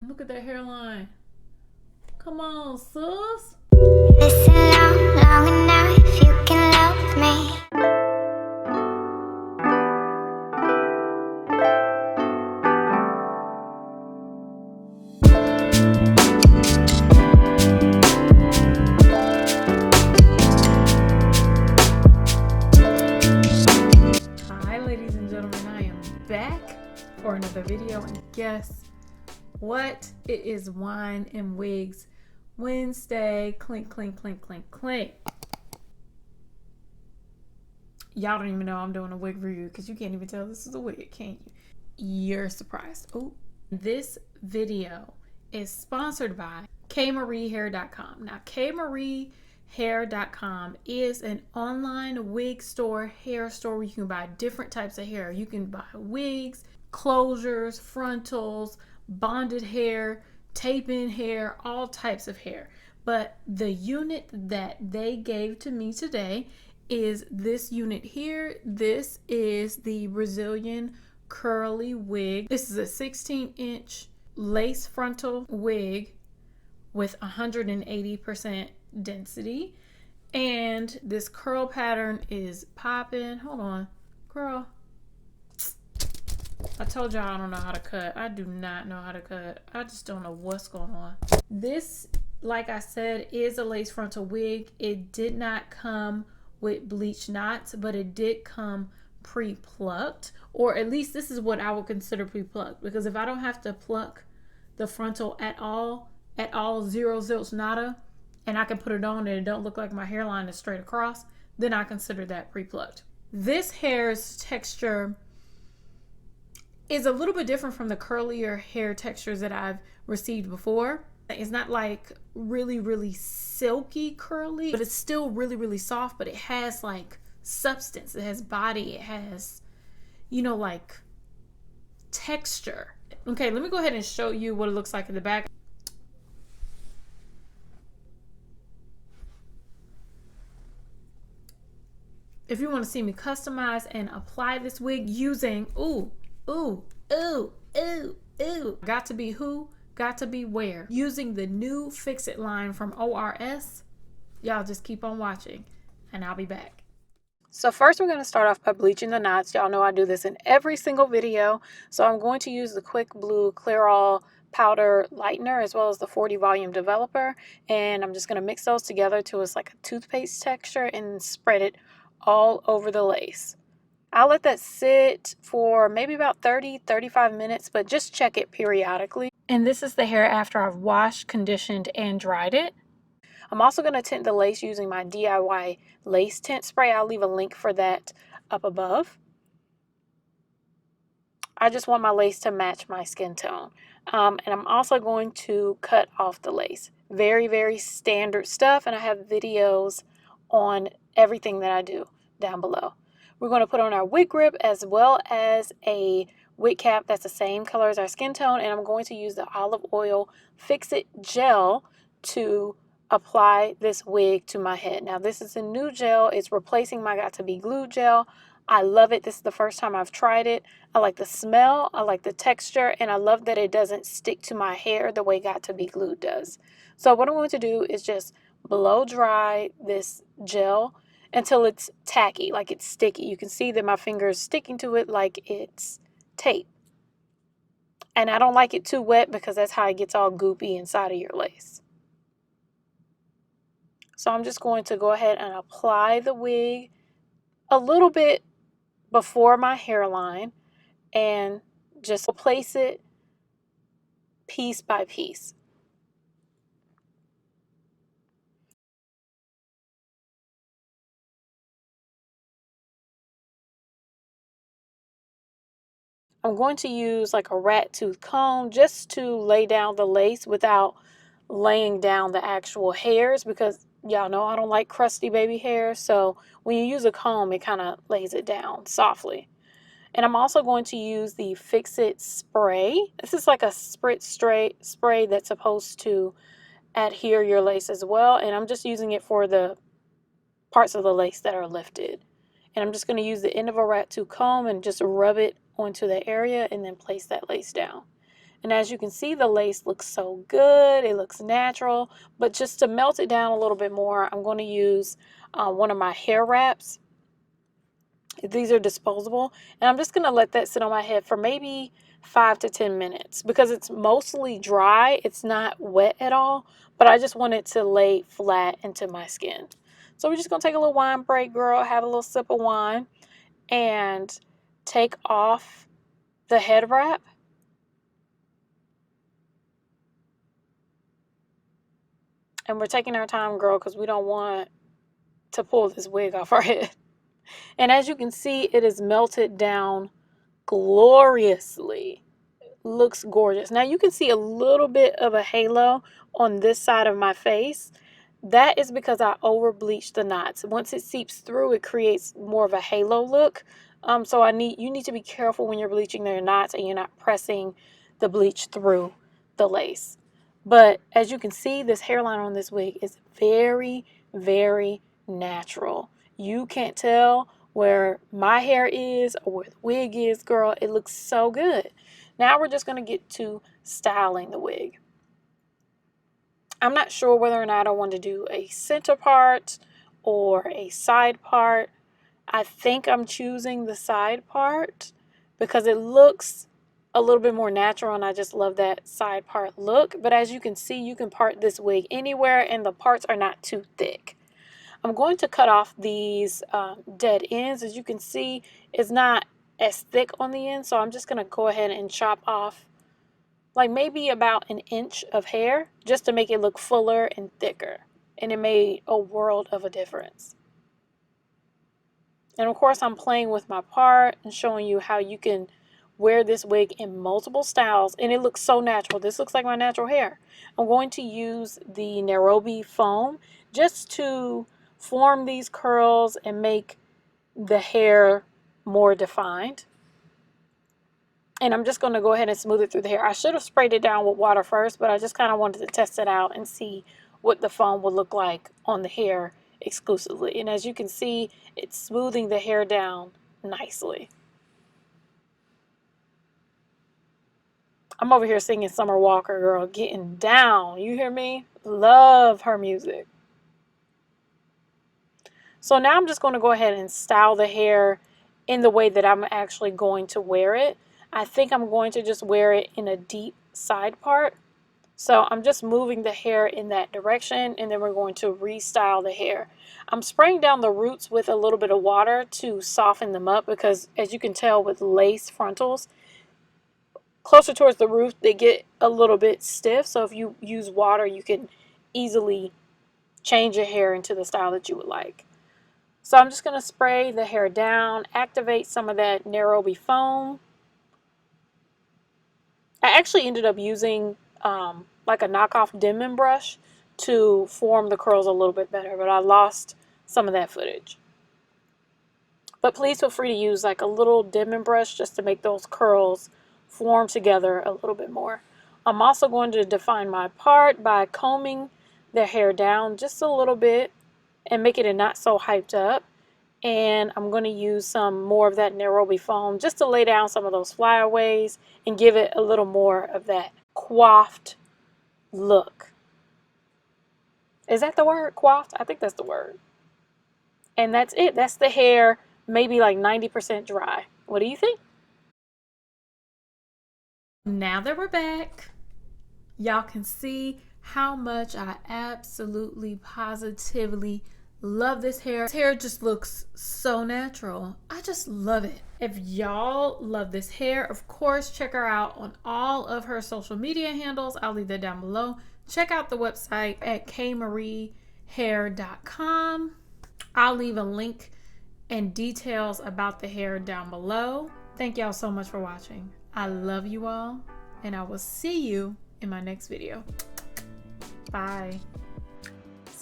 Look at that hairline. Come on, sis. Listen long enough, you can love me. Hi, ladies and gentlemen. I am back for another video, and guess what? It is Wine and Wigs Wednesday. Clink, clink, clink, clink, clink. Y'all don't even know I'm doing a wig review because you can't even tell this is a wig, can you? You're surprised. Oh, this video is sponsored by Kmariehair.com. Now, Kmariehair.com is an online wig store, hair store where you can buy different types of hair. You can buy wigs, closures, frontals, bonded hair, tape-in hair, all types of hair. But the unit that they gave to me today is this unit here. This is the Brazilian curly wig. This is a 16-inch lace frontal wig with 180% density. And this curl pattern is popping. Hold on, girl. I told y'all I don't know how to cut. I do not know how to cut. I just don't know what's going on. This, like I said, is a lace frontal wig. It did not come with bleach knots, but it did come pre-plucked, or at least this is what I would consider pre-plucked, because if I don't have to pluck the frontal at all, zero zilch nada, and I can put it on and it don't look like my hairline is straight across, then I consider that pre-plucked. This hair's texture is a little bit different from the curlier hair textures that I've received before. It's not like really silky curly, but it's still really soft, but it has like substance, it has body, it has, like texture. Okay, let me go ahead and show you what it looks like in the back. If you want to see me customize and apply this wig using got to be who, got to be where, using the new Fix It line from ORS, y'all just keep on watching and I'll be back. So first we're going to start off by bleaching the knots. Y'all know I do this in every single video. So I'm going to use the Quick Blue Clear All powder lightener as well as the 40 volume developer, and I'm just going to mix those together till it's like a toothpaste texture and spread it all over the lace. I'll let that sit for maybe about 30-35 minutes, but just check it periodically. And this is the hair after I've washed, conditioned, and dried it. I'm also going to tint the lace using my DIY lace tint spray. I'll leave a link for that up above. I just want my lace to match my skin tone. And I'm also going to cut off the lace. Very standard stuff, and I have videos on everything that I do down below. We're going to put on our wig grip as well as a wig cap that's the same color as our skin tone, and I'm going to use the olive oil Fix It gel to apply this wig to my head. Now this is a new gel. It's replacing my Got To Be Glue gel. I love it. This is the first time I've tried it. I like the smell, I like the texture, and I love that it doesn't stick to my hair the way Got To Be Glue does. So what I'm going to do is just blow dry this gel until it's tacky, like it's sticky. You can see that my finger is sticking to it like it's tape. And I don't like it too wet because that's how it gets all goopy inside of your lace. So I'm just going to go ahead and apply the wig a little bit before my hairline and just place it piece by piece. I'm going to use like a rat tooth comb just to lay down the lace without laying down the actual hairs, because y'all know I don't like crusty baby hair. So when you use a comb, it kind of lays it down softly. And I'm also going to use the Fix It spray. This is like a spritz spray that's supposed to adhere your lace as well. And I'm just using it for the parts of the lace that are lifted. And I'm just going to use the end of a rat tooth comb and just rub it onto the area and then place that lace down. And as you can see, the lace looks so good. It looks natural. But just to melt it down a little bit more, I'm going to use one of my hair wraps. These are disposable. And I'm just going to let that sit on my head for maybe 5 to 10 minutes because it's mostly dry. It's not wet at all. But I just want it to lay flat into my skin. So we're just going to take a little wine break, girl. Have a little sip of wine. And take off the head wrap. And we're taking our time, girl, because we don't want to pull this wig off our head. And as you can see, it is melted down gloriously. Looks gorgeous. Now you can see a little bit of a halo on this side of my face. That is because I over bleached the knots. Once it seeps through, it creates more of a halo look. So you need to be careful when you're bleaching their knots and you're not pressing the bleach through the lace. But as you can see, this hairline on this wig is very, very natural. You can't tell where my hair is or where the wig is, girl. It looks so good. Now we're just going to get to styling the wig. I'm not sure whether or not I want to do a center part or a side part. I think I'm choosing the side part because it looks a little bit more natural and I just love that side part look. But as you can see, you can part this wig anywhere and the parts are not too thick. I'm going to cut off these dead ends. As you can see, it's not as thick on the end, so I'm just going to go ahead and chop off like maybe about an inch of hair just to make it look fuller and thicker. And it made a world of a difference. And of course, I'm playing with my part and showing you how you can wear this wig in multiple styles and it looks so natural. This looks like my natural hair. I'm going to use the Nairobi foam just to form these curls and make the hair more defined. And I'm just going to go ahead and smooth it through the hair. I should have sprayed it down with water first, but I just kind of wanted to test it out and see what the foam would look like on the hair exclusively. And as you can see, it's smoothing the hair down nicely. I'm over here singing Summer Walker, girl, getting down. You hear me? Love her music. So now I'm just going to go ahead and style the hair in the way that I'm actually going to wear it. I think I'm going to just wear it in a deep side part. So I'm just moving the hair in that direction and then we're going to restyle the hair. I'm spraying down the roots with a little bit of water to soften them up because as you can tell with lace frontals, closer towards the root, they get a little bit stiff. So if you use water, you can easily change your hair into the style that you would like. So I'm just going to spray the hair down, activate some of that Nairobi foam. I actually ended up using like a knockoff Denman brush to form the curls a little bit better, but I lost some of that footage. But please feel free to use like a little Denman brush just to make those curls form together a little bit more. I'm also going to define my part by combing the hair down just a little bit and making it not so hyped up. And I'm going to use some more of that Nairobi foam just to lay down some of those flyaways and give it a little more of that coiffed look. Is that the word? Coiffed? I think that's the word. And that's it. That's the hair, maybe like 90% dry. What do you think? Now that we're back, y'all can see how much I absolutely positively love this hair. This hair just looks so natural. I just love it. If y'all love this hair, of course, check her out on all of her social media handles. I'll leave that down below. Check out the website at Kmariehair.com. I'll leave a link and details about the hair down below. Thank y'all so much for watching. I love you all, and I will see you in my next video. Bye.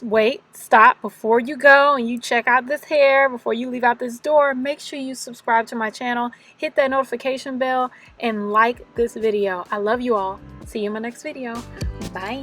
Wait, stop before you go and you check out this hair, before you leave out this door. Make sure you subscribe to my channel, hit that notification bell, and like this video. I love you all. See you in my next video. Bye.